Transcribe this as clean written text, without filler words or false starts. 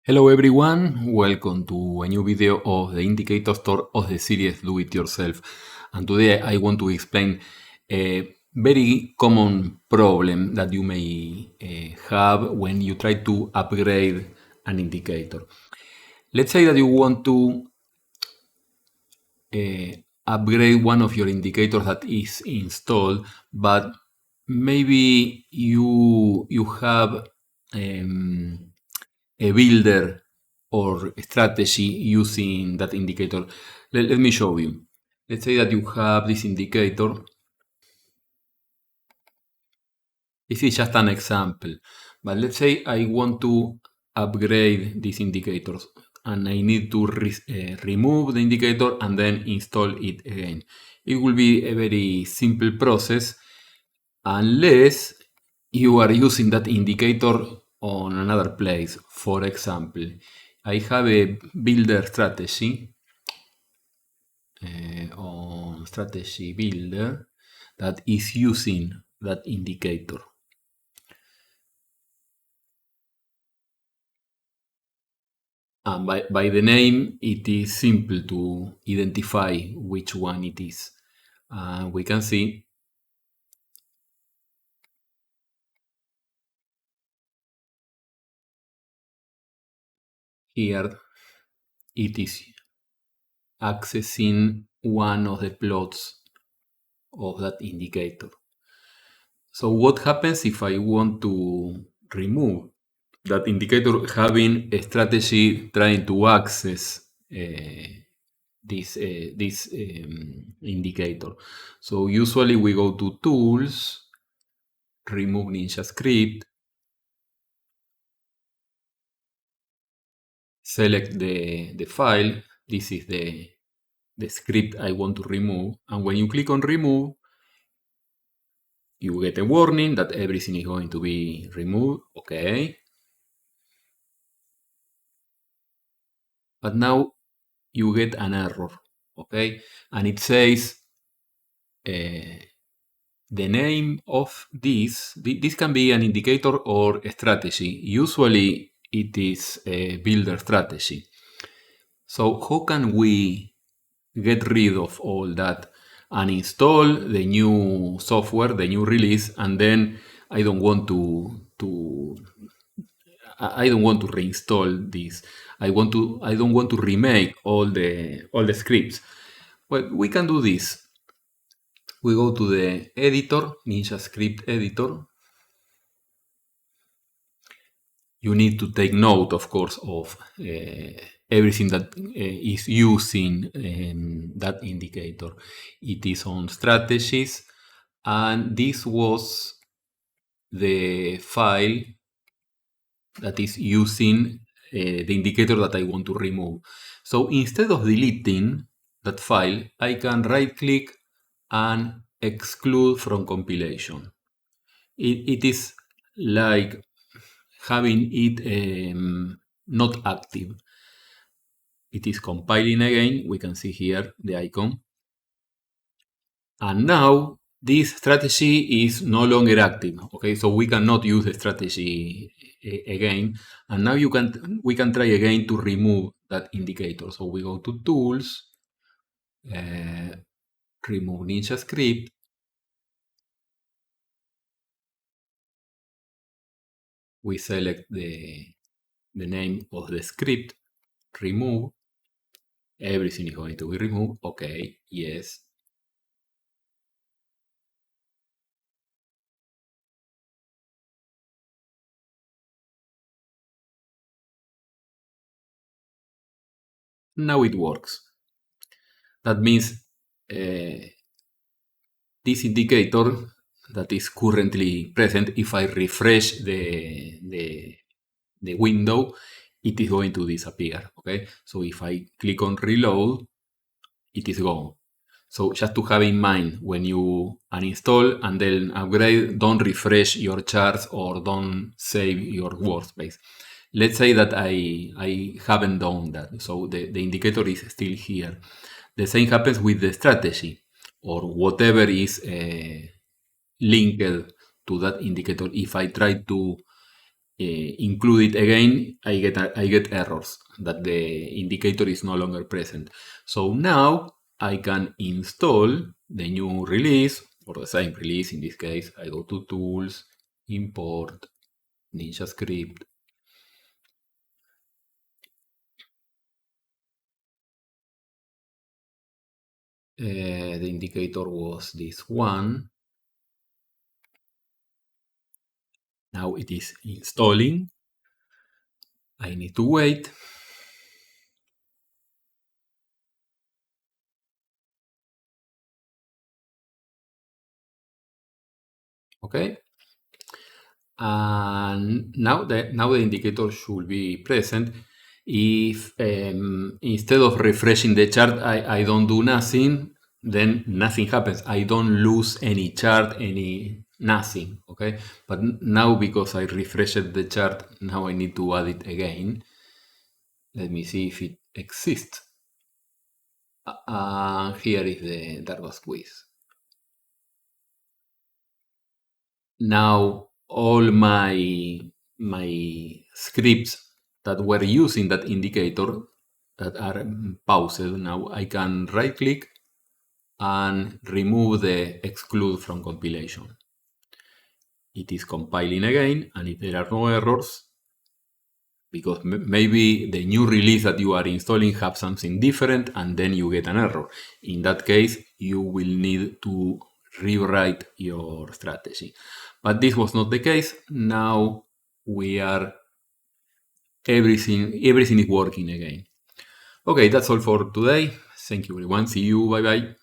Hello everyone, welcome to a new video of the indicator store of the series Do It Yourself. And today I want to explain a very common problem that you may have when you try to upgrade an indicator. Let's say that you want to upgrade one of your indicators that is installed, but maybe you have a builder or strategy using that indicator. Let me show you. Let's say that you have this indicator. This is just an example, but let's say I want to upgrade these indicators and I need to remove the indicator and then install it again. It will be a very simple process unless you are using that indicator on another place. For example, I have a builder strategy on strategy builder that is using that indicator. And by the name, it is simple to identify which one it is. We can see here it is accessing one of the plots of that indicator. So what happens if I want to remove that indicator having a strategy trying to access this indicator? So usually we go to Tools, remove Ninjascript, select the file. This is the script I want to remove. And when you click on remove, you get a warning that everything is going to be removed. Okay. But now you get an error. Okay. And it says the name of this can be an indicator or a strategy. Usually it is a builder strategy. So how can we get rid of all that and install the new software, the new release, and then I don't want to reinstall this. I don't want to remake all the scripts. Well, we can do this. We go to the editor, Ninjascript editor. You need to take note, of course, of everything that is using that indicator. It is on strategies, and this was the file that is using the indicator that I want to remove. So instead of deleting that file, I can right click and exclude from compilation. It is like having it not active. It is compiling again. We can see here the icon. And now this strategy is no longer active. Okay, so we cannot use the strategy again. And now we can try again to remove that indicator. So we go to Tools, remove Ninjascript. We select the name of the script, remove. Everything is going to be removed. Okay, yes. Now it works. That means this indicator that is currently present, if I refresh the window, it is going to disappear. Okay, so if I click on reload, it is gone. So just to have in mind, when you uninstall and then upgrade, don't refresh your charts or don't save your workspace. Let's say that I haven't done that, so the indicator is still here. The same happens with the strategy or whatever is linked to that indicator. If I try to include it again, I get errors that the indicator is no longer present. So now I can install the new release, or the same release in this case. I go to Tools, Import, NinjaScript. The indicator was this one. Now it is installing. I need to wait. Okay. And now the indicator should be present. If instead of refreshing the chart, I don't do nothing, then nothing happens. I don't lose any chart, any nothing. Okay, but now because I refreshed the chart, now I need to add it again. Let me see if it exists. Here is the Darvas quiz. Now all my scripts that were using that indicator that are paused, now I can right click and remove the exclude from compilation. It is compiling again, and if there are no errors, because maybe the new release that you are installing have something different and then you get an error. In that case, you will need to rewrite your strategy. But this was not the case. Now we are everything is working again. Okay, that's all for today. Thank you everyone. See you. Bye bye.